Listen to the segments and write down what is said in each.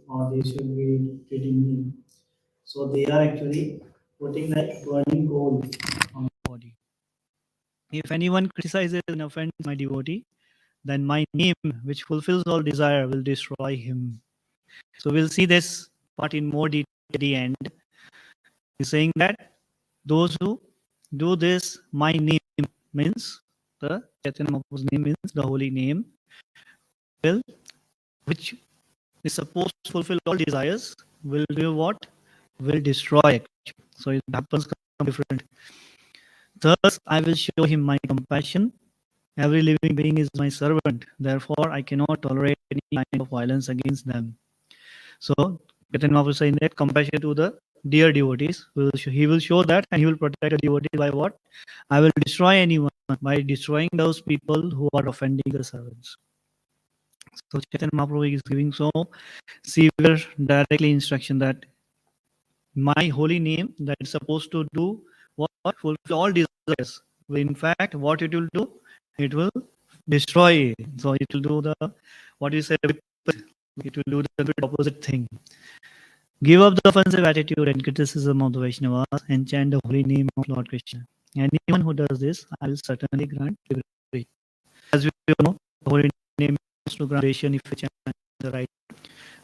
or they should be treating me. So they are actually putting like burning coal on my body. If anyone criticizes and offends my devotee, then my name, which fulfills all desire, will destroy him. So we'll see this part in more detail at the end. He's saying that those who do this, my name means the Chaitanya Mahaprabhu's name means the holy name, will which is supposed to fulfill all desires, will do what? Will destroy it. So it happens different. Thus, I will show him my compassion. Every living being is my servant. Therefore, I cannot tolerate any kind of violence against them. So, Chaitanya Mahaprabhu is saying that compassion to the dear devotees. He will show that and he will protect the devotees by what? I will destroy anyone by destroying those people who are offending the servants. So, Chaitanya Mahaprabhu is giving so severe directly instruction that my holy name that is supposed to do what? Fulfill all desires. In fact, what it will do? It will destroy. So it will do the what you say. It will do the complete opposite thing. Give up the offensive attitude and criticism of the Vaishnavas and chant the holy name of Lord Krishna. Anyone who does this, I will certainly grant liberation. As we all know, the holy name is to grant liberation if you chant the right.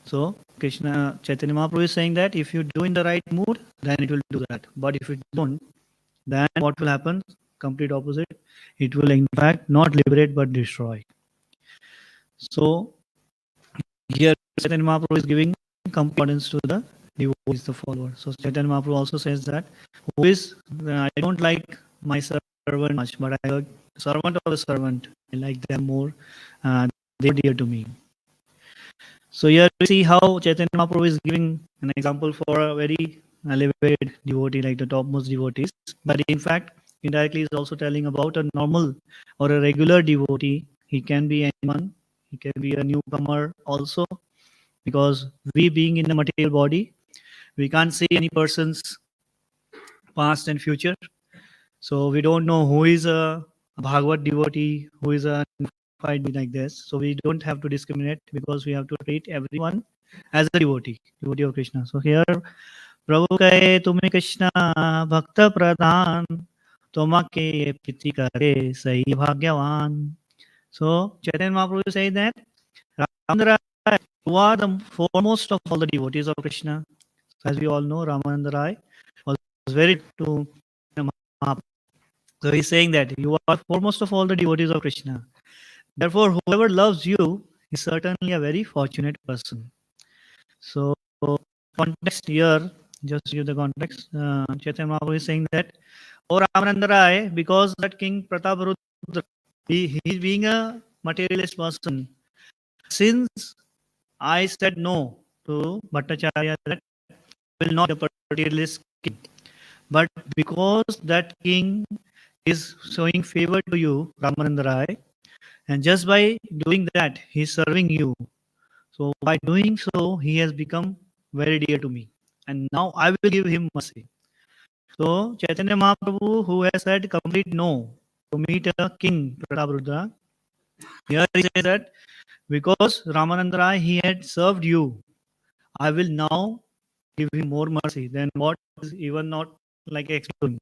So Krishna Chaitanya Mahaprabhu is saying that if you do in the right mood, then it will do that. But if you don't, then what will happen? Complete opposite. It will in fact not liberate but destroy. So here Chaitanya Mahaprabhu is giving importance to the devotees, the follower. So Chaitanya Mahaprabhu also says that who is I don't like my servant much, but I like servant of the servant. I like them more. They are dear to me. So here we see how Chaitanya Mahaprabhu is giving an example for a very elevated devotee, like the topmost devotees. But in fact, indirectly is also telling about a normal or a regular devotee. He can be anyone. He can be a newcomer also, because we being in the material body, we can't see any person's past and future. So we don't know who is a Bhagavad devotee, who is a fight like this. So we don't have to discriminate because we have to treat everyone as a devotee of Krishna. So here, Prabhu kahe tumhe Krishna bhakta pradhan, tomake priti kare sahi bhagyavan. So Chaitanya Mahaprabhu say that Ramananda Rai, you are the foremost of all the devotees of Krishna. As we all know, Ramananda Rai was very to Mahaprabhu. So he's saying that you are foremost of all the devotees of Krishna. Therefore, whoever loves you is certainly a very fortunate person. So, context here, just to give the context, Chaitanya Mahaprabhu is saying that, O Ramananda Rai, because that King Prataparudra, he is being a materialist person. Since I said no to Bhattacharya that will not be a materialist king, but because that king is showing favor to you, Ramananda Rai, and just by doing that, he is serving you. So by doing so, he has become very dear to me. And now I will give him mercy. So Chaitanya Mahaprabhu, who has said complete no to meet a king, Prataparudra, here he says that because Ramananda Rai, he had served you, I will now give him more mercy than what is even not like exploring.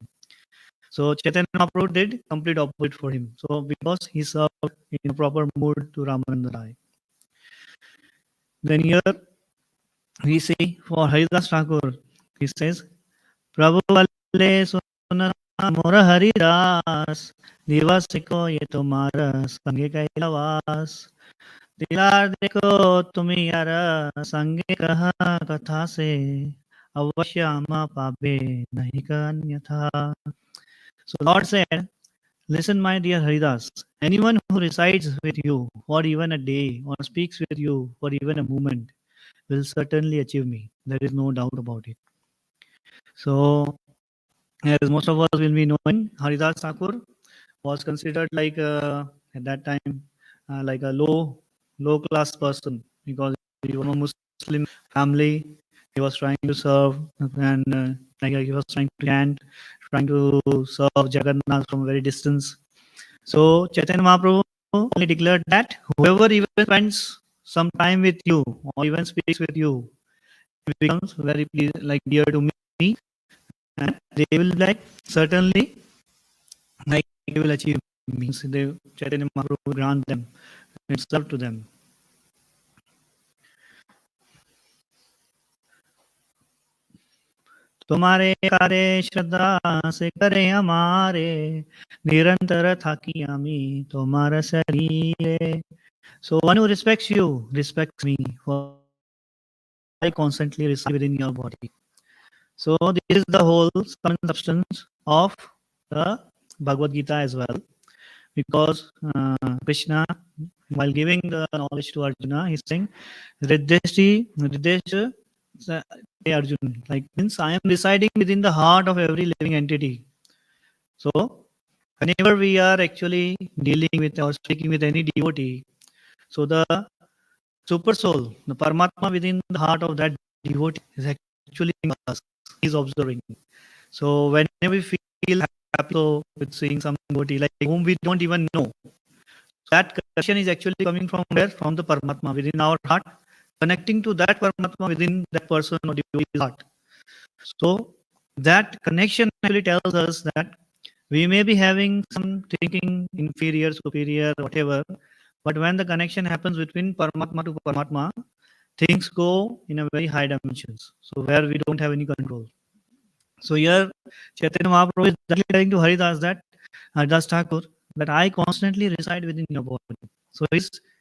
So Chaitanya Mahaprabhu did complete opposite for him. So because he served in a proper mood to Ramananda Rai. Then here we see for Haridas Thakur, he says, Prabhu Valle Suna Mora Haridas, Divas ko ye tumhara sange kailavas. दिलार देखो तुम यार संगे कहा कथा से अवश्य आमा पाबे नहीं का अन्यथा. So Lord said, listen, my dear Haridas, anyone who resides with you for even a day or speaks with you for even a moment will certainly achieve me. There is no doubt about it. So, as most of us will be knowing, Haridas Thakur was considered like at that time like a low class person because he was a Muslim family. He was trying to serve and like he was trying to chant, trying to serve Jagannath from a very distance. So Chaitanya Mahaprabhu only declared that whoever even spends some time with you or even speaks with you, it becomes very like dear to me, and they will like certainly like they will achieve means they Chaitanya Mahaprabhu will grant them and serve to them. तुम्हारे कार्य श्रद्धा से करे हमारे निरंतर थाकी आमी तुम्हारा शरीर. So one who respects you respects me, for I constantly reside within your body. So this is the whole substance of the Bhagavad Gita as well, because Krishna, while giving the knowledge to Arjuna, he's saying, Riddhesh, hey Arjun, like means I am residing within the heart of every living entity. So whenever we are actually dealing with or speaking with any devotee, so the super soul, the Paramatma within the heart of that devotee is actually us. He's observing. So whenever we feel happy with seeing some devotee like whom we don't even know, that connection is actually coming from where? From the Paramatma within our heart, connecting to that Paramatma within that person or devotee's heart. So that connection actually tells us that we may be having some thinking inferior, superior, whatever, but when the connection happens between Paramatma to Paramatma, things go in a very high dimensions. So where we don't have any control. So here Chaitanya Mahaprabhu is directly telling to Haridas that Das Thakur, that I constantly reside within your body. So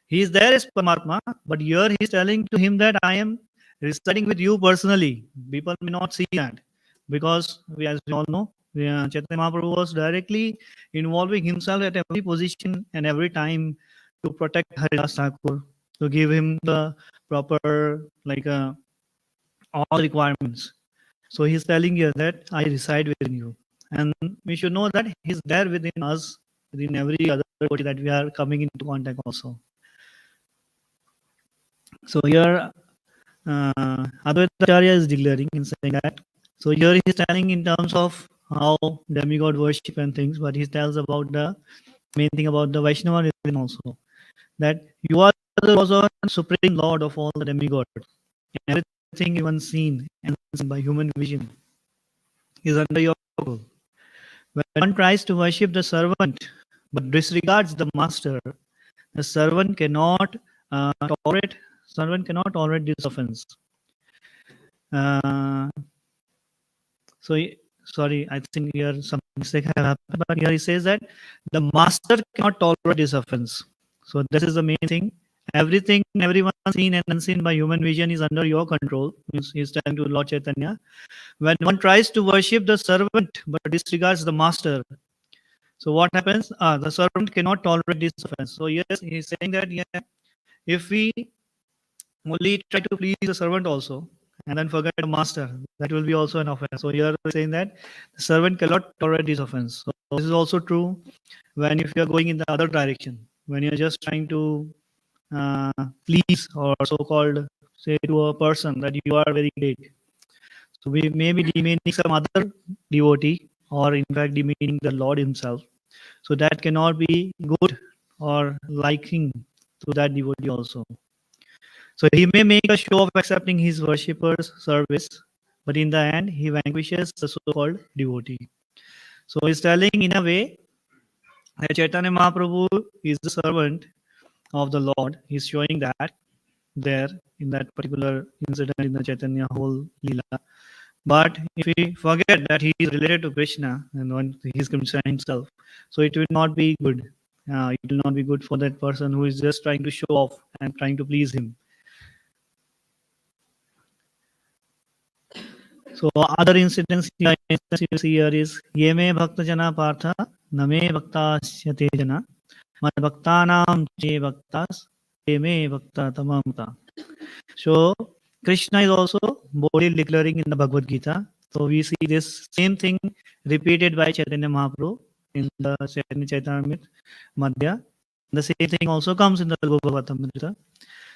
he is there as Paramatma, but here he is telling to him that I am residing with you personally. People may not see that because as we all know, Chaitanya Mahaprabhu was directly involving himself at every position and every time to protect Haridas Thakur, to give him the proper all requirements. So he's telling you that I reside within you. And we should know that he's there within us, within every other devotee that we are coming into contact also. So here, Advaita Acharya is declaring in saying that. So here he's telling in terms of how demigod worship and things, but he tells about the main thing about the Vaishnava religion also. That you are the supreme lord of all the demigods. Everything even seen and unseen by human vision is under your control. When one tries to worship the servant but disregards the master, the servant cannot tolerate this offense. Uh, so sorry, I think here some mistake have happened, but here he says that the master cannot tolerate this offense. So this is the main thing. Everything, everyone seen and unseen by human vision is under your control. He's telling to Lord Chaitanya. When one tries to worship the servant but disregards the master, so what happens? The servant cannot tolerate this offense. So yes, he's saying that if we only try to please the servant also and then forget the master, that will be also an offense. So here we're saying that the servant cannot tolerate this offense. So this is also true when if you are going in the other direction, when you're just trying to please or so-called say to a person that you are very great. So we may be demeaning some other devotee or in fact demeaning the Lord himself. So that cannot be good or liking to that devotee also. So he may make a show of accepting his worshipper's service, but in the end, he vanquishes the so-called devotee. So he's telling in a way that Chaitanya Mahaprabhu is the servant of the Lord. He's showing that there in that particular incident in the Chaitanya whole Leela. But if we forget that he is related to Krishna and when he's concerned himself, so it will not be good. It will not be good for that person who is just trying to show off and trying to please him. So other incidents you see here is Ye me bhakta jana partha name bhaktasyate jana mad bhaktanam che bhaktas ye me bhakta tamamta. So Krishna is also boldly declaring in the Bhagavad Gita. So we see this same thing repeated by Chaitanya Mahaprabhu in the Chaitanya Chaitamrit Madhya. The same thing also comes in the Bhagavatamrita.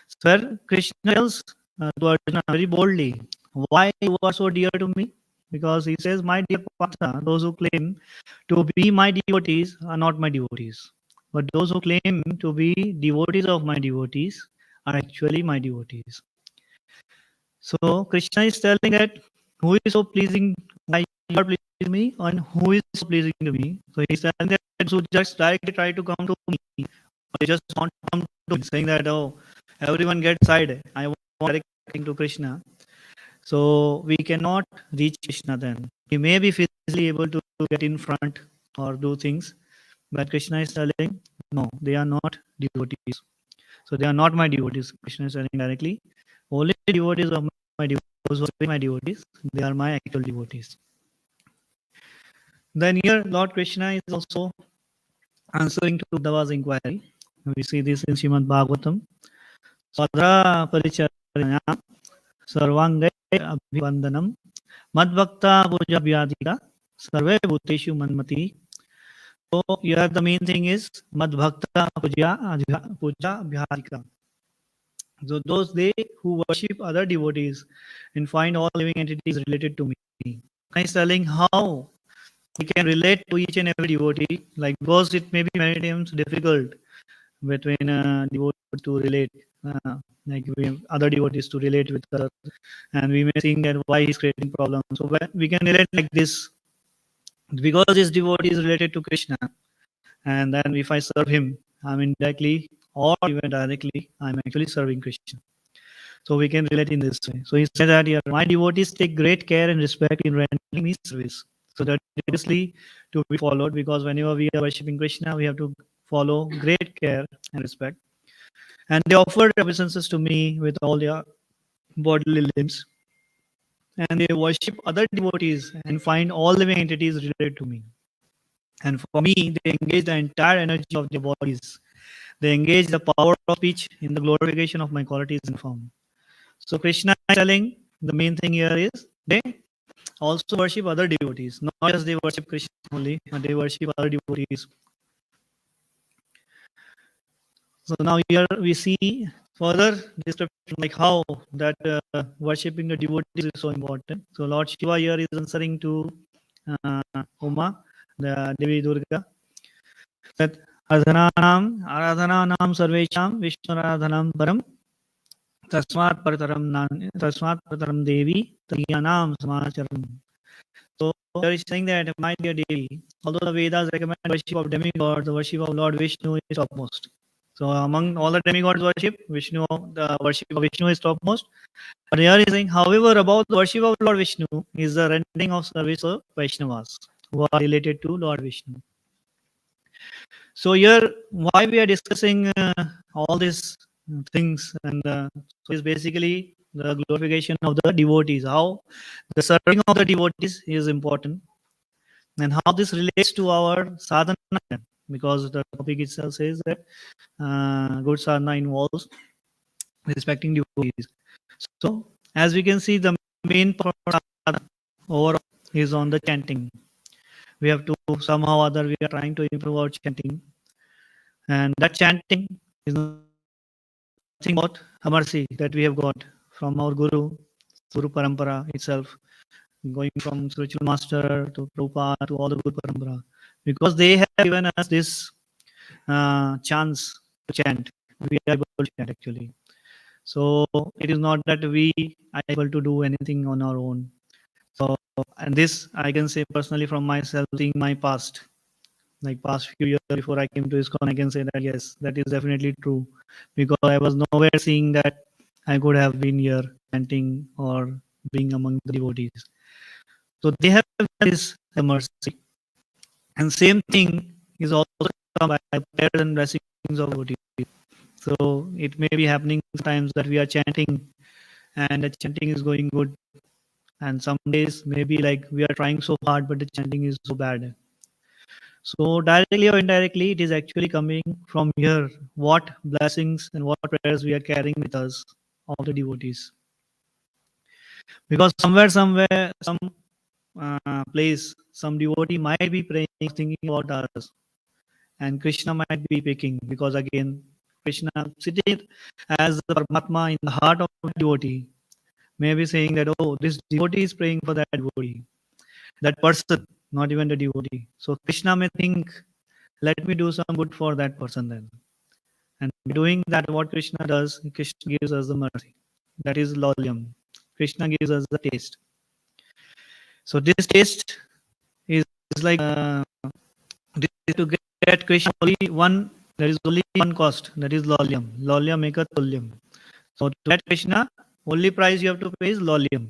So where Krishna tells to Arjuna very boldly, why you are so dear to me? Because he says, my dear Partha, those who claim to be my devotees are not my devotees. But those who claim to be devotees of my devotees are actually my devotees. So Krishna is telling that who is so pleasing, why you are pleasing me, and who is so pleasing to me. So he's telling that who just directly try to come to me, or they just want to come to me, saying that oh, everyone gets side. I want directing to Krishna. So we cannot reach Krishna then. We may be physically able to get in front or do things, but Krishna is telling, no, they are not devotees. So they are not my devotees. Krishna is telling directly, only devotees of my devotees, those who are my devotees, they are my actual devotees. Then here, Lord Krishna is also answering to Uddhava's inquiry. We see this in Srimad Bhagavatam. Sadhana paricharya sarvangai abhivandanam madbhakta puja vyadika sarve bhuteshu manmati. So here the main thing is madbhakta puja vyadika. So those they who worship other devotees and find all living entities related to me. I is telling how we can relate to each and every devotee, like because it may be many times difficult between devotees to relate, like other devotees to relate with others, and we may think that why he's creating problems. So we can relate like this because this devotee is related to Krishna, and then if I serve him, I'm indirectly or even directly, I'm actually serving Krishna. So we can relate in this way. So he said that here, my devotees take great care and respect in rendering me service. So that is obviously to be followed because whenever we are worshipping Krishna, we have to follow great care and respect. And they offer obeisances to me with all their bodily limbs. And they worship other devotees and find all living entities related to me. And for me, they engage the entire energy of their bodies. They engage the power of speech in the glorification of my qualities and form. So Krishna is telling the main thing here is they also worship other devotees. Not just they worship Krishna only, but they worship other devotees. So now here we see further description like how that worshipping the devotees is so important. So Lord Shiva here is answering to Uma, the Devi Durga, that aradhananam sarvesham vishnuradhanam param tasmat parataram devi tariyanam samacharam. So there is saying that my dear Devi, although the Vedas recommend worship of demigods, the worship of Lord Vishnu is topmost. So among all the demigods worship, Vishnu, the worship of Vishnu is topmost. But here is saying, however, about the worship of Lord Vishnu is the rendering of service of Vaishnavas who are related to Lord Vishnu. So here, why we are discussing all these things, and so is basically the glorification of the devotees. How the serving of the devotees is important, and how this relates to our sadhana, because the topic itself says that good sadhana involves respecting devotees. So, as we can see, the main part of sadhana overall is on the chanting. We have to somehow or other we are trying to improve our chanting, and that chanting is nothing but a mercy that we have got from our Guru Parampara itself, going from spiritual master to Prabhupada to all the Guru Parampara, because they have given us this chance to chant. We are able to chant actually. So it is not that we are able to do anything on our own. So, and this I can say personally from myself, seeing my past, like past few years before I came to ISKCON, I can say that yes, that is definitely true, because I was nowhere seeing that I could have been here chanting or being among the devotees. So they have this mercy, and same thing is also come by prayers and blessings of devotees. So it may be happening sometimes that we are chanting and the chanting is going good, and some days maybe like we are trying so hard but the chanting is so bad. So directly or indirectly, it is actually coming from here what blessings and what prayers we are carrying with us, all the devotees. Because somewhere, some place, some devotee might be praying, thinking about us, and Krishna might be picking, because again, Krishna sitting as the Paramatma in the heart of the devotee may be saying that, oh, this devotee is praying for that devotee, that person, not even the devotee. So Krishna may think, let me do some good for that person then. And by doing that, what Krishna does, Krishna gives us the mercy. That is lolyam. Krishna gives us the taste. So this taste is like to get Krishna only one. There is only one cost. That is lolyam. Lolyam eka tulyam. So to get Krishna, only price you have to pay is lolyam.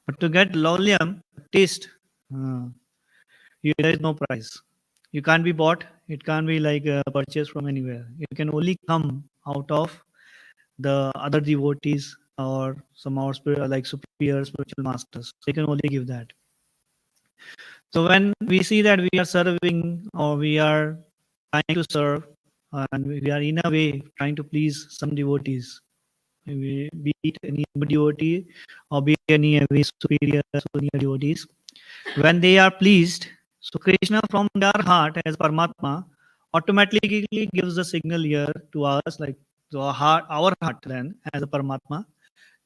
But to get lolyam taste, uh, there is no price. You can't be bought. It can't be like purchased from anywhere. It can only come out of the other devotees or some more like superior spiritual masters. They can only give that. So when we see that we are serving or we are trying to serve and we are in a way trying to please some devotees, be it any devotee or be it any very superior senior devotees, when they are pleased, so Krishna from their heart as Paramatma automatically gives the signal here to us, like to our heart then as a Paramatma,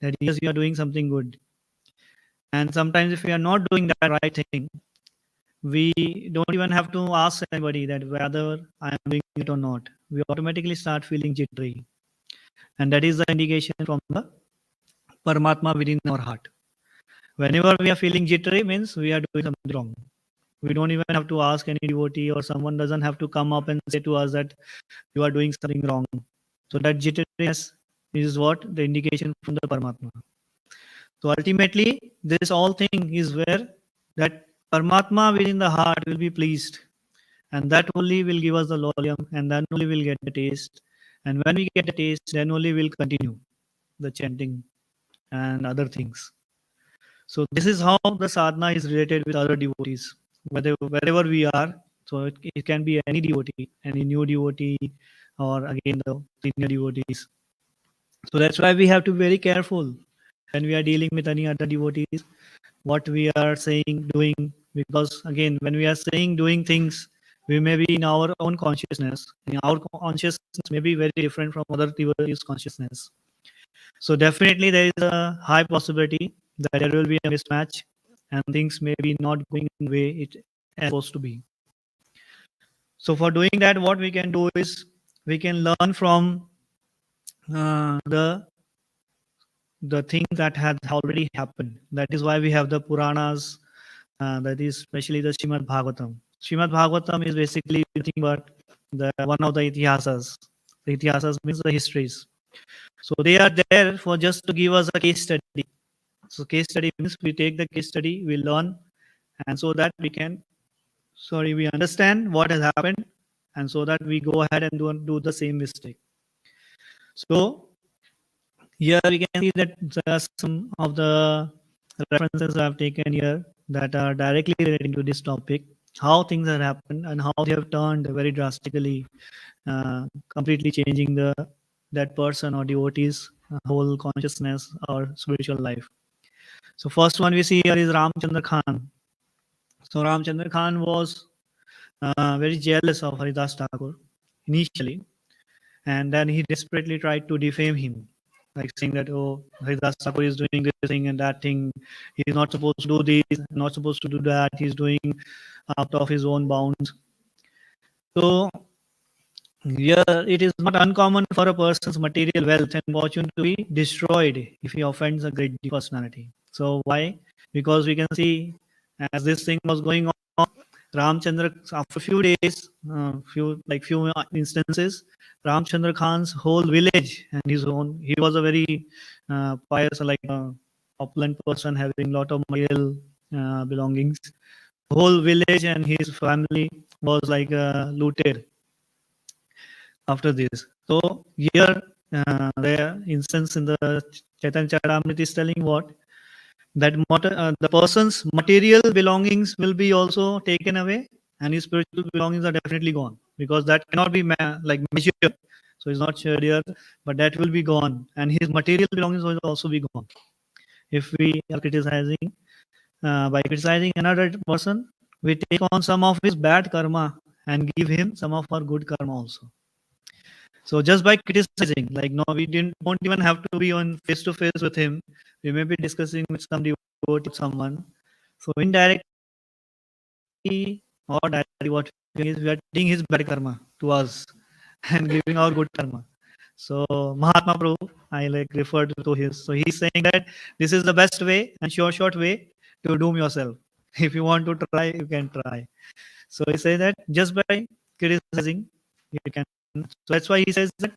that yes, we are doing something good. And sometimes if we are not doing that right thing, we don't even have to ask anybody that whether I am doing it or not. We automatically start feeling jittery. And that is the indication from the Paramatma within our heart. Whenever we are feeling jittery means we are doing something wrong. We don't even have to ask any devotee or someone doesn't have to come up and say to us that you are doing something wrong. So that jitteriness is what the indication from the Paramatma. So ultimately, this all thing is where that Paramatma within the heart will be pleased. And that only will give us the lolyam and then only we'll get the taste. And when we get the taste, then only we'll continue the chanting and other things. So this is how the sadhana is related with other devotees, wherever we are. So it can be any devotee, any new devotee, or again the senior devotees. So that's why we have to be very careful when we are dealing with any other devotees, what we are saying, doing, because again, when we are saying, doing things, we may be in our own consciousness. And our consciousness may be very different from other devotees' consciousness. So definitely there is a high possibility that there will be a mismatch and things may be not going in the way it is supposed to be. So for doing that, what we can do is we can learn from the things that had already happened. That is why we have the Puranas, that is especially the Srimad Bhagavatam. Srimad Bhagavatam is basically nothing but the one of the itihasas. The itihasas means the histories. So they are there for just to give us a case study. So case study means we take the case study, we learn, and so that we can, we understand what has happened, and so that we go ahead and don't do the same mistake. So here we can see that there are some of the references I have taken here that are directly relating to this topic, how things have happened and how they have turned very drastically, completely changing that person or devotee's whole consciousness or spiritual life. So first one we see here is Ramchandra Khan. So Ramchandra Khan was very jealous of Haridas Thakur initially, and then he desperately tried to defame him, like saying that, oh, Haridas Thakur is doing this thing and that thing. He's not supposed to do this, not supposed to do that. He's doing out of his own bounds. So yeah, it is not uncommon for a person's material wealth and fortune to be destroyed if he offends a great personality. So why? Because we can see as this thing was going on, Ramchandra, after a few days, few instances, Ramchandra Khan's whole village and his own, he was a very pious, like opulent person having lot of material belongings. Whole village and his family was like looted after this. So here, the instance in the Chaitanya Charitamrita is telling what? That the person's material belongings will be also taken away and his spiritual belongings are definitely gone, because that cannot be like measured. So it's not shared here, but that will be gone and his material belongings will also be gone. If we are criticizing, by criticizing another person, we take on some of his bad karma and give him some of our good karma also. So just by criticizing, like no, we don't even have to be on face to face with him. We may be discussing with some devotee, someone. So indirectly or directly, what we are doing is we are taking his bad karma to us and giving our good karma. So Mahatma Prabhu, I like referred to his. So he's saying that this is the best way and short way to doom yourself. If you want to try, you can try. So he says that just by criticizing, you can. So that's why he says that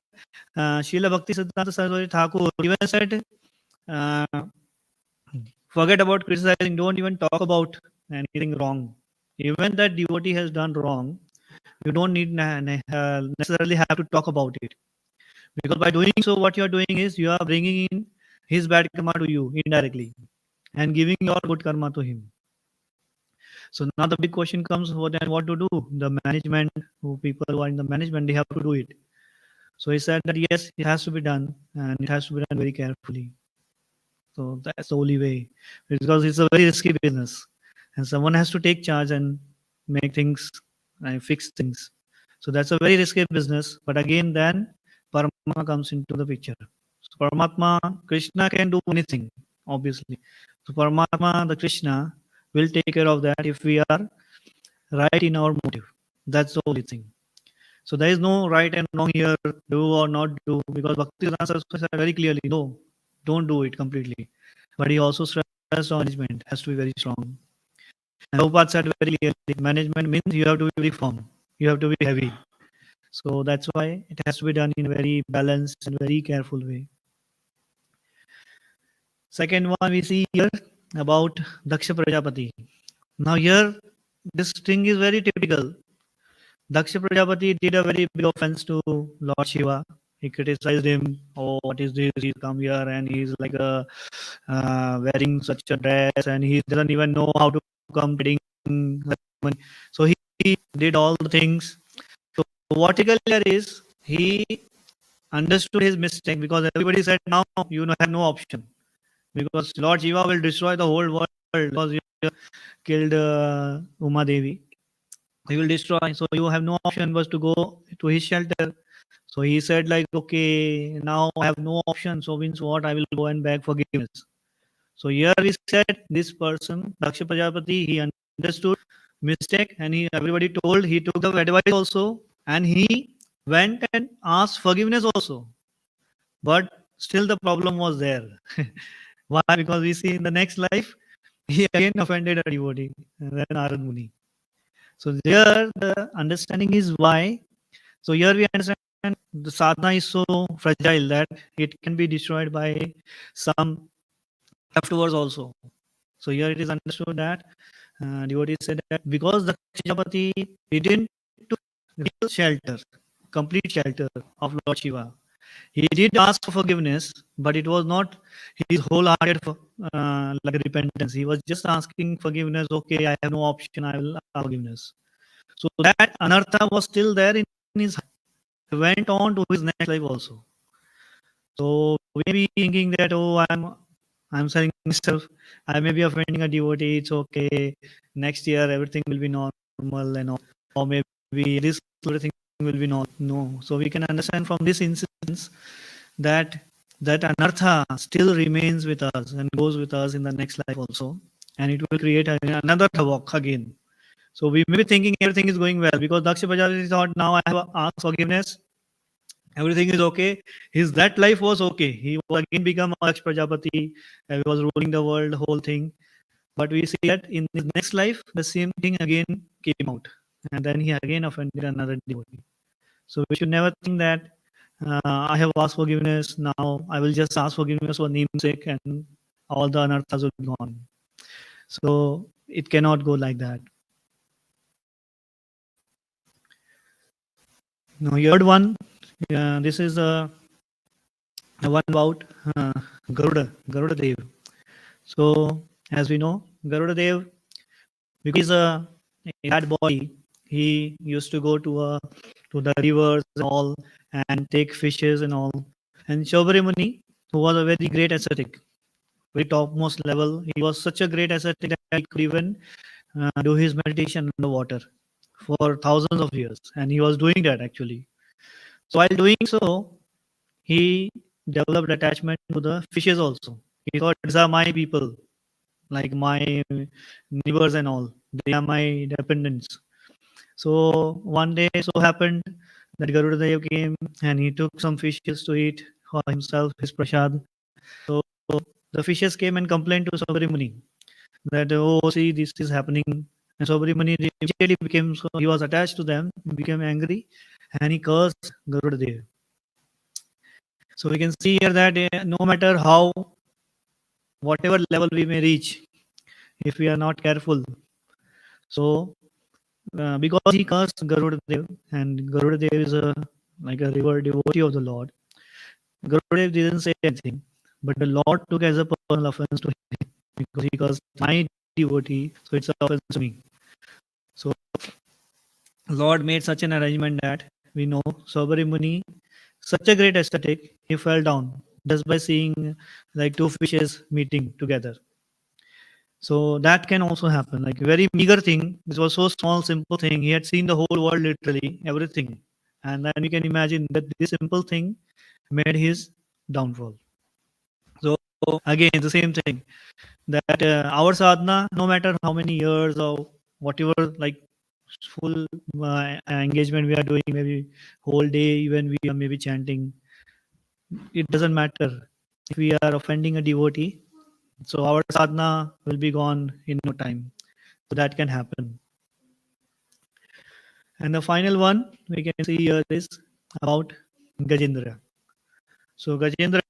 Srila Bhakti Siddhanta Saraswati Thakur even said, uh, forget about criticizing. Don't even talk about anything wrong. Even that devotee has done wrong, you don't need necessarily have to talk about it, because by doing so, what you are doing is you are bringing in his bad karma to you indirectly and giving your good karma to him. So now the big question comes: what to do? The management, who people who are in the management, they have to do it. So he said that yes, it has to be done, and it has to be done very carefully. So that's the only way, because it's a very risky business, and someone has to take charge and make things and fix things. So that's a very risky business. But again, then Paramatma comes into the picture. So Paramatma, Krishna can do anything, obviously. So Paramatma, the Krishna, will take care of that if we are right in our motive. That's the only thing. So there is no right and wrong here, do or not do, because Bhakti Saraswati said very clearly, no, don't do it completely. But he also stressed on management has to be very strong. And Prabhupada said very clearly, management means you have to be very firm, you have to be heavy. So that's why it has to be done in a very balanced and very careful way. Second one we see here about Daksha Prajapati. Now here, this thing is very typical. Daksha Prajapati did a very big offense to Lord Shiva. He criticized him. Oh, what is this? He's come here and he's like a wearing such a dress, and he doesn't even know how to come trading. So he did all the things. So what he here is he understood his mistake, because everybody said now you have no option, because Lord Shiva will destroy the whole world because you killed Uma Devi. He will destroy. So you have no option but to go to his shelter. So he said like, okay, now I have no option. So means what? I will go and beg forgiveness. So here we said this person, Daksha Prajapati, he understood mistake, and he everybody told, he took the advice also, and he went and asked forgiveness also. But still the problem was there. Why? Because we see in the next life, he again offended a devotee, and then Narad Muni. So there the understanding is why. So here we understand the sadhana is so fragile that it can be destroyed by some afterwards also. So here it is understood that devotee said that because the Prajapati didn't took real shelter, complete shelter of Lord Shiva. He did ask for forgiveness, but it was not his wholehearted like repentance. He was just asking forgiveness. Okay, I have no option. I will ask forgiveness. So that anartha was still there in his heart. He went on to his next life also. So maybe thinking that, oh, I'm selling myself. I may be offending a devotee. It's okay. Next year everything will be normal and all. Or maybe this everything will be not. No. So we can understand from this instance that that anartha still remains with us and goes with us in the next life also, and it will create another havoc again. So we may be thinking everything is going well because Daksha Prajapati thought, now I have asked forgiveness, everything is okay. His that life was okay. He will again become Daksha Prajapati. He was ruling the world, the whole thing. But we see that in his next life, the same thing again came out, and then he again offended another devotee. So we should never think that I have asked forgiveness. Now I will just ask forgiveness for namesake, and all the anarthas will be gone. So it cannot go like that. Now, third one, this is the one about Garuda Dev. So, as we know, Garuda Dev, because a bad boy, he used to go to the rivers and all and take fishes and all. And Shobari Muni, who was a very great ascetic, very topmost level, he was such a great ascetic that he could even do his meditation in the water for thousands of years, and he was doing that actually. So while doing so, he developed attachment to the fishes also. He thought these are my people, like my neighbors and all. They are my dependents. So one day, so happened, that Garuda Dev came and he took some fishes to eat for himself, his prasad. So the fishes came and complained to Sabari Muni that, oh, see, this is happening. And Sabari Muni immediately became, so he was attached to them, became angry, and he cursed Garuda Dev. So we can see here that no matter how, whatever level we may reach, if we are not careful, so because he cursed Garuda Dev, and Garuda Dev is a like a river devotee of the Lord. Garuda Dev didn't say anything, but the Lord took as a personal offense to him because he cursed my devotee, so it's an offense to me. So Lord made such an arrangement that we know Sobari Muni, such a great ascetic, he fell down just by seeing like two fishes meeting together. So that can also happen. Like a very meager thing. This was so small, simple thing. He had seen the whole world, literally everything, and then we can imagine that this simple thing made his downfall. So again, the same thing that our sadhana, no matter how many years or whatever, like full engagement we are doing, maybe whole day, even we are maybe chanting, it doesn't matter if we are offending a devotee. So our sadhana will be gone in no time. So that can happen. And the final one we can see here is about Gajendra. So Gajendra,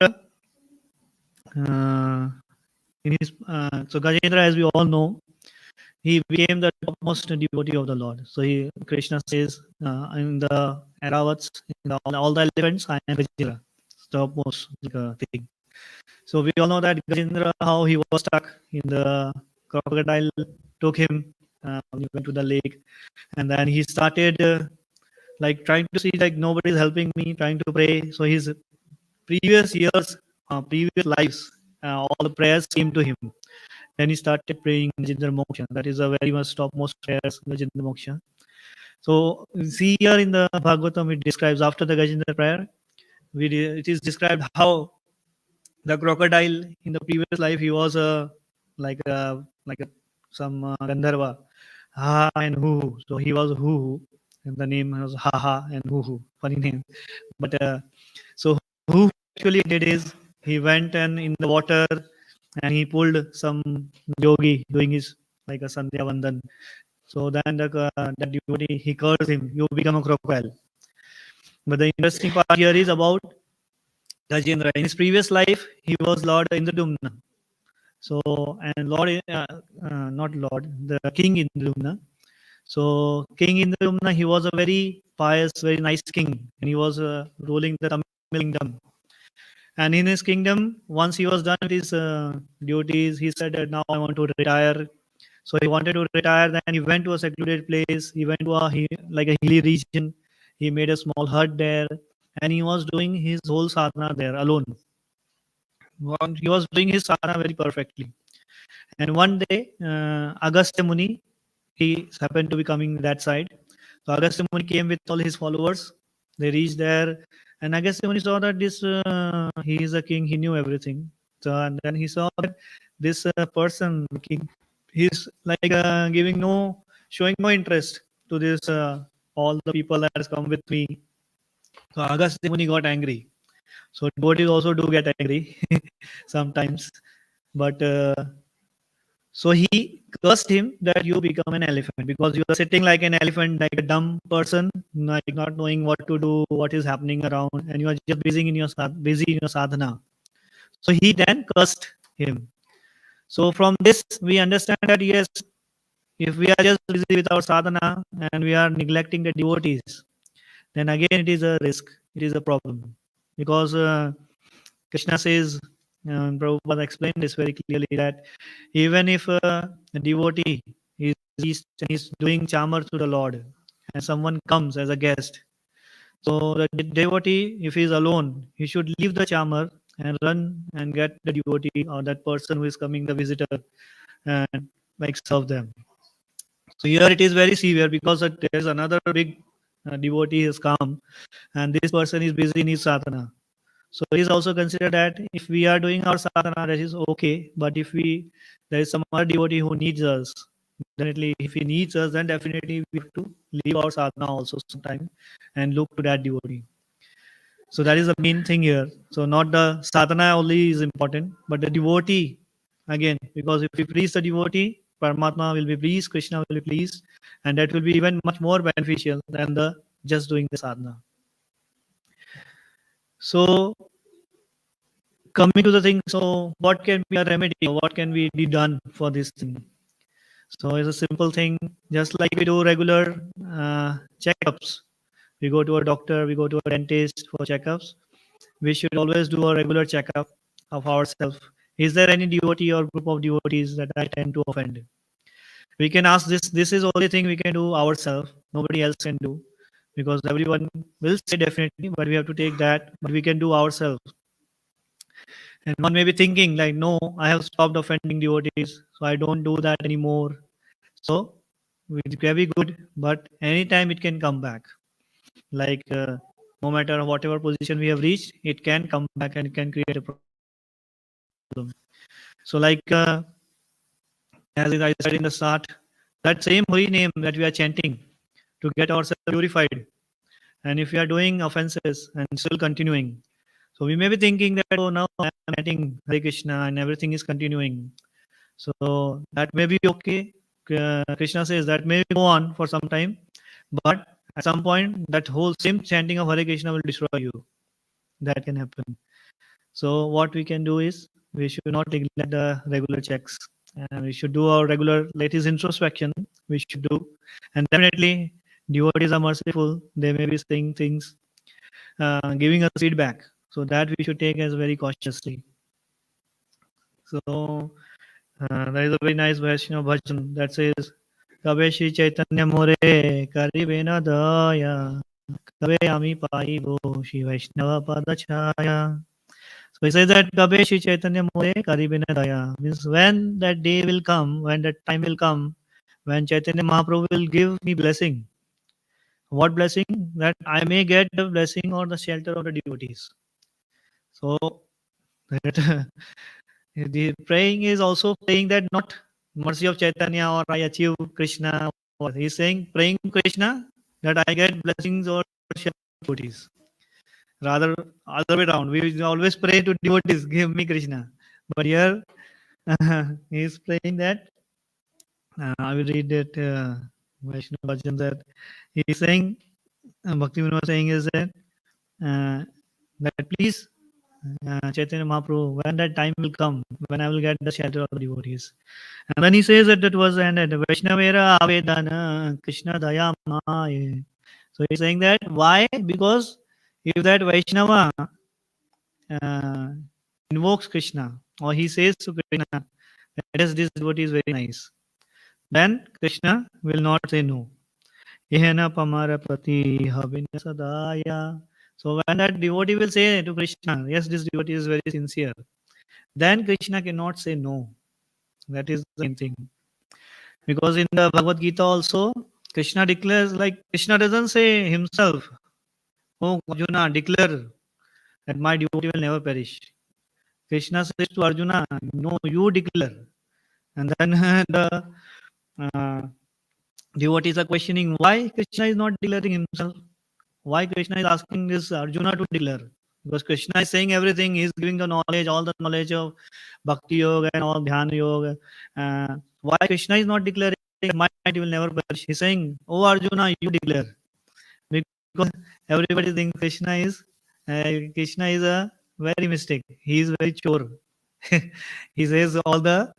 so Gajendra, as we all know, he became the topmost devotee of the Lord. So Krishna says in the Airavats, in all the elephants, I am Gajendra, topmost thing. So we all know that Gajendra, how he was stuck in the crocodile, took him when he went to the lake, and then he started like trying to see like nobody is helping me, trying to pray. So his previous years, previous lives, all the prayers came to him. Then he started praying Gajendra Moksha. That is a very much topmost prayers, Gajendra Moksha. So see here in the Bhagavatam, it describes after the Gajendra prayer, it is described how the crocodile in the previous life he was a some Gandharva, ha and hu. So he was hu, and the name was ha ha and hu. Funny name, but so who actually did is he went and in the water and he pulled some yogi doing his like a Sandhya Vandan. So then that devotee he cursed him, you become a crocodile. But the interesting part here is about Gajendra. In his previous life, he was Lord Indradumna. So and not Lord, the King Indradumna. So King Indradumna, he was a very pious, very nice king, and he was ruling the Tamil kingdom. And in his kingdom, once he was done with his duties, he said that now I want to retire. So he wanted to retire. Then he went to a secluded place. He went to like a hilly region. He made a small hut there, and he was doing his whole sadhana there alone. He was doing his sadhana very perfectly. And one day, Agastya Muni, he happened to be coming that side. So Agastya Muni came with all his followers. They reached there, and Agastya Muni saw that this he is a king. He knew everything. So and then he saw that this person, king, he's like giving no, showing no interest to this all the people that has come with me. So Agastya Muni got angry. So devotees also do get angry sometimes, but so he cursed him that you become an elephant because you are sitting like an elephant, like a dumb person, like not knowing what to do, what is happening around, and you are just busy in your sadhana. So he then cursed him. So from this we understand that yes, if we are just busy with our sadhana and we are neglecting the devotees, then again it is a risk, it is a problem, because Krishna says, Prabhupada explained this very clearly that even if a devotee is doing chamar to the Lord and someone comes as a guest, so the devotee, if he is alone, he should leave the chamar and run and get the devotee or that person who is coming, the visitor, and like serve them. So here it is very severe because there is another big devotee has come and this person is busy in his sadhana. So it is also considered that if we are doing our sadhana, that is okay. But if there is some other devotee who needs us, Definitely, if he needs us, then definitely we have to leave our sadhana also sometime and look to that devotee. So that is the main thing here. So not the sadhana only is important, but the devotee again, because if we please the devotee, Paramatma will be pleased, Krishna will be pleased, and that will be even much more beneficial than the just doing the sadhana. So coming to the thing, so what can be a remedy? What can be done for this thing? So it's a simple thing, just like we do regular checkups. We go to a doctor, we go to a dentist for checkups. We should always do a regular checkup of ourselves. Is there any devotee or group of devotees that I tend to offend? We can ask this. This is the only thing we can do ourselves. Nobody else can do, because everyone will say definitely, but we have to take that. But we can do ourselves. And one may be thinking like, no, I have stopped offending devotees, so I don't do that anymore. So it can be good, but anytime it can come back. Like no matter whatever position we have reached, it can come back and it can create a problem. So like as I said in the start, that same holy name that we are chanting to get ourselves purified. And if we are doing offenses and still continuing, so we may be thinking that, oh, now I am chanting Hare Krishna and everything is continuing. So that may be okay. Krishna says that may go on for some time, but at some point, that whole same chanting of Hare Krishna will destroy you. That can happen. So what we can do is we should not neglect the regular checks, and we should do our regular latest introspection. We should do, and definitely devotees are merciful. They may be saying things, giving us feedback, so that we should take as very cautiously. So there is a very nice Vaishnava bhajan that says, "Kabe Shri Chaitanya More karibena daya, kabe ami paibo Shri Vaishnava padachaya." So he says that Kabe Shri Chaitanya More karibena daya means when that day will come, when that time will come, when Chaitanya Mahaprabhu will give me blessing. What blessing? That I may get the blessing or the shelter of the devotees. So that the praying is also praying that not mercy of Chaitanya or I achieve Krishna. He's saying praying Krishna that I get blessings or devotees. Rather other way around. We always pray to devotees, give me Krishna. But here he's praying that I will read that Vaishnava Bhajan that he's saying Bhakti Vinod saying is uh, that please Chaitanya Mahaprabhu, when that time will come, when I will get the shelter of the devotees. And then he says that it was ended. Vaishnavera Avedana Krishna Daya Maye. So he's saying that why? Because if that Vaishnava uh, invokes Krishna or he says to Krishna, that is this devotee is very nice, then Krishna will not say no. Ehena pamara pati habina sadaya. So when that devotee will say to Krishna, yes, this devotee is very sincere, then Krishna cannot say no. That is the main thing. Because in the Bhagavad Gita also, Krishna declares, like Krishna doesn't say himself, oh Arjuna, declare that my devotee will never perish. Krishna says to Arjuna, no, you declare. And then the uh, devotees are questioning why Krishna is not declaring himself. Why Krishna is asking this Arjuna to declare? Because Krishna is saying everything. He is giving the knowledge, all the knowledge of Bhakti Yoga and all Dhyana Yoga. Why Krishna is not declaring my might will never perish? He's saying, oh Arjuna, you declare. Because everybody thinks Krishna is a very mistake. He is very chore. He says all the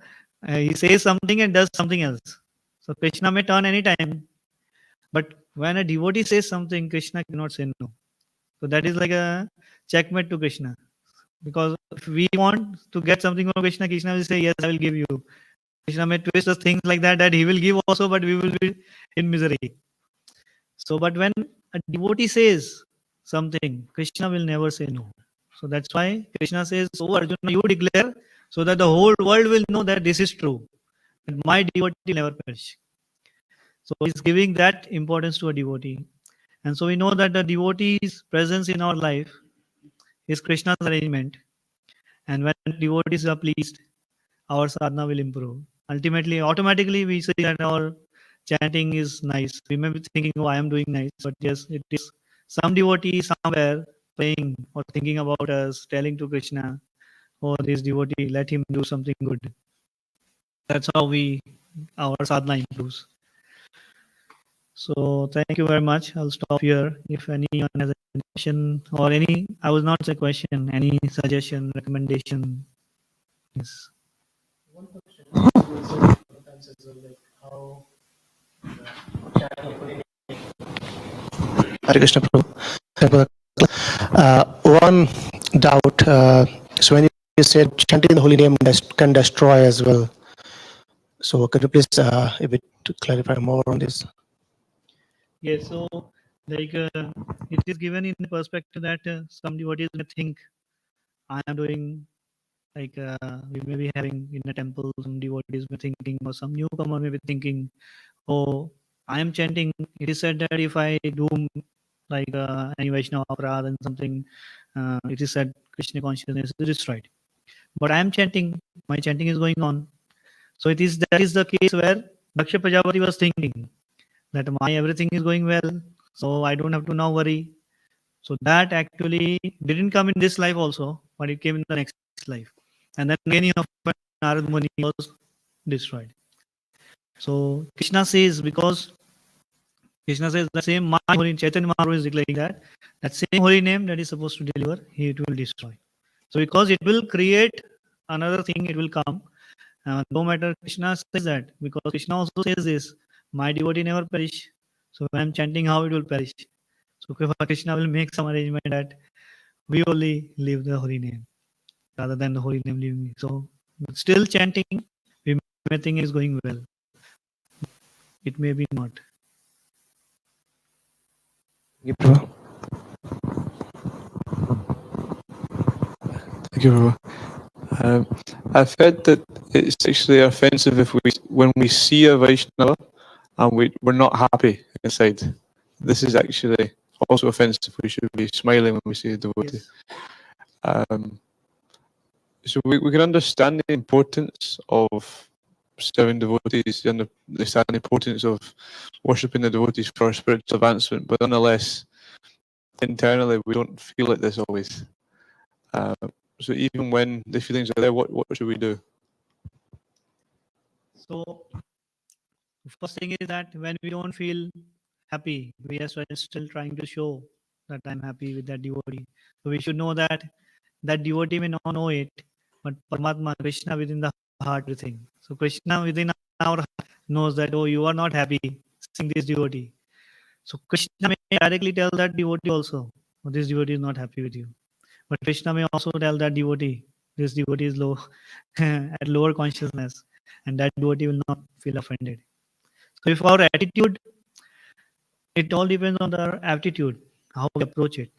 he says something and does something else. So Krishna may turn anytime, but when a devotee says something, Krishna cannot say no. So that is like a checkmate to Krishna. Because if we want to get something from Krishna, Krishna will say, yes, I will give you. Krishna may twist us things like that, that he will give also, but we will be in misery. So, but when a devotee says something, Krishna will never say no. So that's why Krishna says, oh Arjuna, you declare so that the whole world will know that this is true. And my devotee will never perish. So he's giving that importance to a devotee. And so we know that the devotee's presence in our life is Krishna's arrangement. And when devotees are pleased, our sadhana will improve. ultimately, automatically, we say that our chanting is nice. We may be thinking, oh, I am doing nice, but yes, it is some devotee somewhere praying or thinking about us, telling to Krishna, oh, this devotee, let him do something good. That's how our sadhana improves. So thank you very much. I'll stop here. If anyone has a question or any, I will not say question, any suggestion, recommendation. Yes. One question. Sometimes as well, like how Hare Krishna Prabhu. One doubt. So when you said chanting the holy name can destroy as well. So could you please a bit to clarify more on this? Yes, so like it is given in the perspective that some devotees may think I am doing like we may be having in a temple, some devotees may thinking or some newcomer may be thinking, oh, I am chanting. It is said that if I do like any Vaishnava aparadha and something, it is said Krishna consciousness is destroyed. But I am chanting, my chanting is going on. So that is the case where Daksha Prajapati was thinking that my everything is going well, so I don't have to now worry. So that actually didn't come in this life also, but it came in the next life. And then again, Narad Muni was destroyed. So Krishna says the same my holy Chaitanya Mahaprabhu is declaring that same holy name that is supposed to deliver, it will destroy. So because it will create another thing, it will come. No matter Krishna says that, because Krishna also says this, my devotee never perish. So when I'm chanting, how it will perish? So Krishna will make some arrangement that we only leave the holy name rather than the holy name leaving me. So still chanting, we may think is going well. It may be not. Thank you, Prabhu. Thank you, Rama. I've heard that it's actually offensive when we see a Vaishnava and we're not happy inside. This is actually also offensive. We should be smiling when we see a devotee. Yes. So we can understand the importance of serving devotees and understand the importance of worshipping the devotees for spiritual advancement, but nonetheless, internally we don't feel like this always. So even when the feelings are there, what should we do? So first thing is that when we don't feel happy, we are still trying to show that I'm happy with that devotee. So we should know that that devotee may not know it, but Paramatma, Krishna within the heart, everything. So Krishna within our heart knows that, oh, you are not happy seeing this devotee. So Krishna may directly tell that devotee also, oh, this devotee is not happy with you. But Krishna may also tell that devotee, this devotee is low at lower consciousness, and that devotee will not feel offended. So if our attitude, it all depends on our attitude, how we approach it.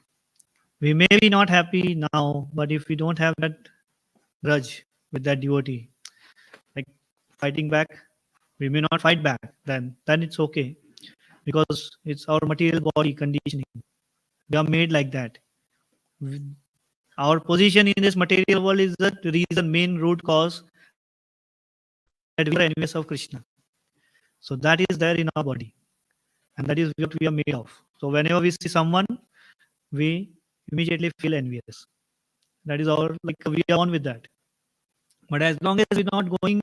We may be not happy now, but if we don't have that grudge with that devotee, like fighting back, we may not fight back, then it's okay. Because it's our material body conditioning. We are made like that. Our position in this material world is the reason, main root cause that we are enemies of Krishna. So that is there in our body. And that is what we are made of. So whenever we see someone, we immediately feel envious. That is our, like we are on with that. But as long as we're not going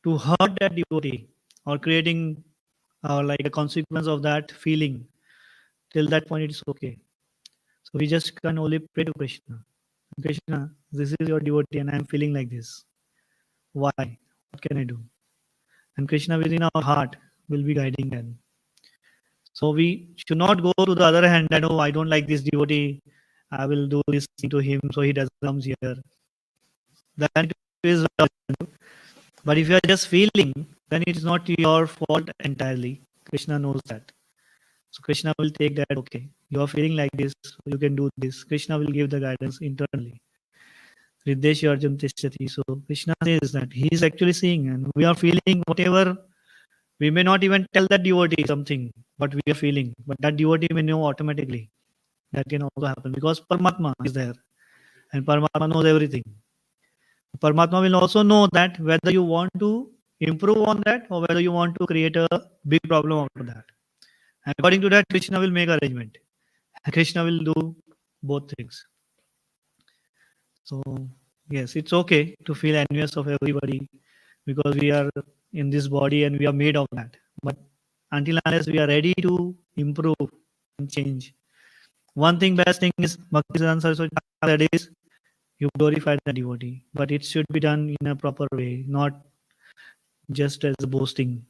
to hurt that devotee or creating like a consequence of that feeling, till that point it's okay. So we just can only pray to Krishna. Krishna, this is your devotee and I'm feeling like this. Why? What can I do? And Krishna within our heart will be guiding them. So we should not go to the other hand that, oh, I don't like this devotee. I will do this thing to him so he doesn't come here. That is, but if you are just feeling, then it is not your fault entirely. Krishna knows that. So Krishna will take that, okay, you are feeling like this, you can do this. Krishna will give the guidance internally. Riddeshi Arjun Tishtati. So Krishna says that he is actually seeing, and we are feeling whatever. We may not even tell that devotee something, but we are feeling. But that devotee may know automatically. That can also happen because Paramatma is there, and Paramatma knows everything. Paramatma will also know that whether you want to improve on that or whether you want to create a big problem out of that. And according to that, Krishna will make arrangement. Krishna will do both things. So yes, it's okay to feel envious of everybody because we are in this body and we are made of that. But until unless we are ready to improve and change, one thing, best thing is Bhaktivedanta Saraswati Thakur said is you glorify the devotee, but it should be done in a proper way, not just as a boasting.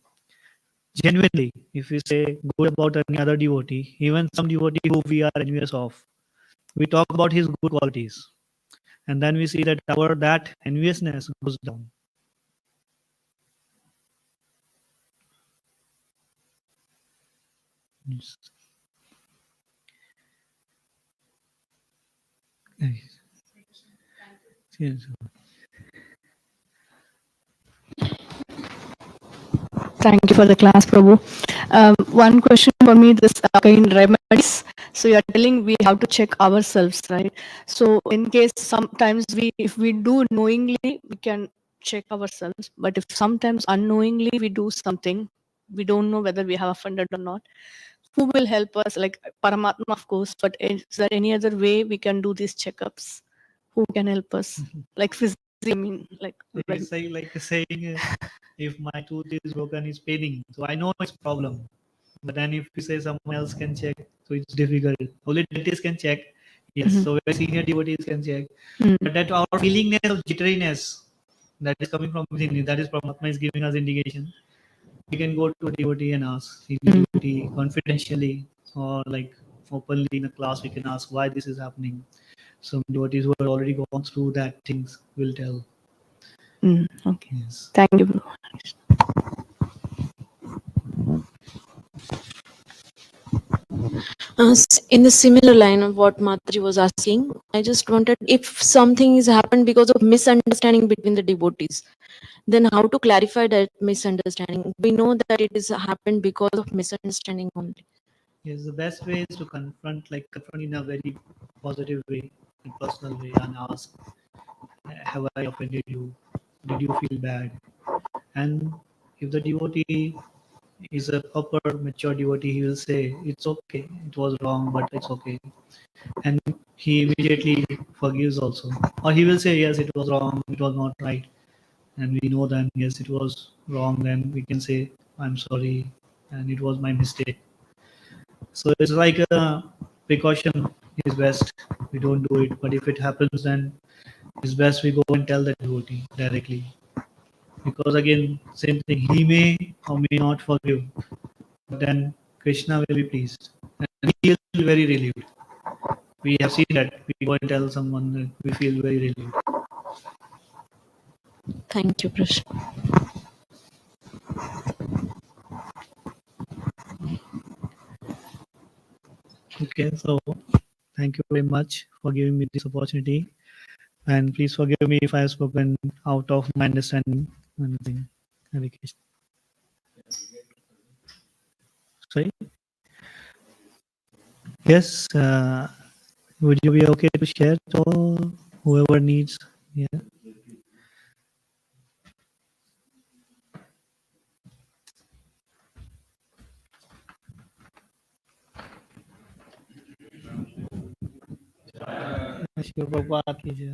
Genuinely, if we say good about any other devotee, even some devotee who we are envious of, we talk about his good qualities, and then we see that our that enviousness goes down. Yes. Yes. Thank you for the class, Prabhu. One question for me, this kind remedies. So you're telling we have to check ourselves, right? So in case sometimes if we do knowingly, we can check ourselves. But if sometimes unknowingly we do something, we don't know whether we have offended or not. Who will help us? Like Paramatma, of course. But is there any other way we can do these checkups? Who can help us? Like physically, I mean, like when, It's like saying if my tooth is broken, it's paining. So I know it's problem. But then if you say someone else can check, so it's difficult. Only dentists can check. Yes, Mhm. so very senior devotees can check. Mm. But that our feelingness of jitteriness that is coming from within, that is Paramatma is giving us indication. We can go to a devotee and ask, senior devotee, confidentially or like openly in a class, we can ask why this is happening. Some devotees who have already gone through that things will tell. Okay. Yes. Thank you, Prabhu. In the similar line of what Mataji was asking, I just wanted if something has happened because of misunderstanding between the devotees, then how to clarify that misunderstanding? We know that it is happened because of misunderstanding only. Yes, the best way is to confront in a very positive way, in personal way, and ask, "Have I offended you? Did you feel bad?" And if the devotee is a proper, mature devotee, he will say, "It's okay. It was wrong, but it's okay." And he immediately forgives also, or he will say, "Yes, it was wrong. It was not right." And we know then, yes, it was wrong. Then we can say, "I'm sorry, and it was my mistake." So it's like a precaution is best. We don't do it, but if it happens, then it's best we go and tell the devotee directly. Because again, same thing, he may or may not forgive, but then Krishna will be pleased and he will feel very relieved. We have seen that we go and tell someone that we feel very relieved. Thank you, Prashant. Okay, so thank you very much for giving me this opportunity. And please forgive me if I have spoken out of my understanding. Anything. Hare Krishna. Sorry? Yes. Would you be okay to share to whoever needs? Yeah. Shiva Prabhupada ki jai.